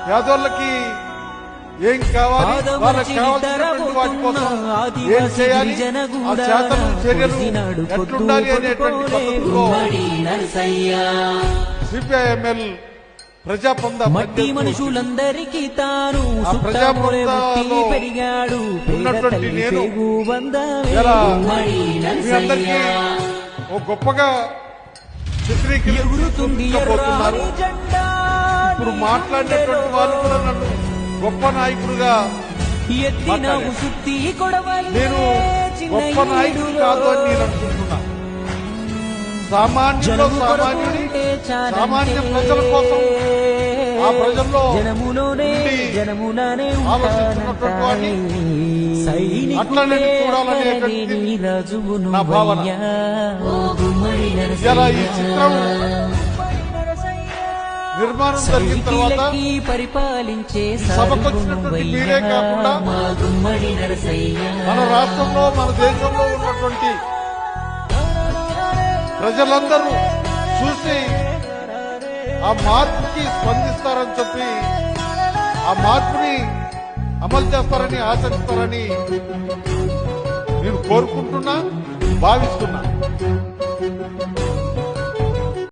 పేదోళ్ళకి ఏం కావాలి, వాళ్ళకి కావాల్సినటువంటి వాటి కోసం ఏం చేయాలి, ఆ చేతలు చర్యలు ఎట్లుండాలి అనేటువంటి పద్ధతిలో సిపిఐఎంఎల్ ప్రజాపంద మట్టి మనుషులందరికీ తాను పెరిగాడు ఉన్నటువంటి నేను మీ అందరికీ ఓ గొప్పగా చిత్రీకరించబోతున్నారు. ఇప్పుడు మాట్లాడినటువంటి వాళ్ళు కూడా నన్ను గొప్ప నాయకుడుగా, నేను గొప్ప నాయకుడు కాదు అని నేను అనుకుంటున్నా. సామాన్యుడు సామాన్య ప్రజల కోసం ఆ ప్రజల్లో ఆలోచిస్తున్నటువంటి వాడిని అట్లనే చూడాలనేటువంటి నా భావన. ఇలా ఈ చిత్రం నిర్మాణం జరిగిన తర్వాత సభకు వచ్చినటువంటి మీరే కాకుండా మన రాష్ట్రంలో మన దేశంలో ఉన్నటువంటి ప్రజలందరూ చూసి ఆ మార్పుకి స్పందిస్తారని చెప్పి, ఆ మార్పుని అమలు చేస్తారని ఆచరిస్తారని నేను కోరుకుంటున్నా, భావిస్తున్నా.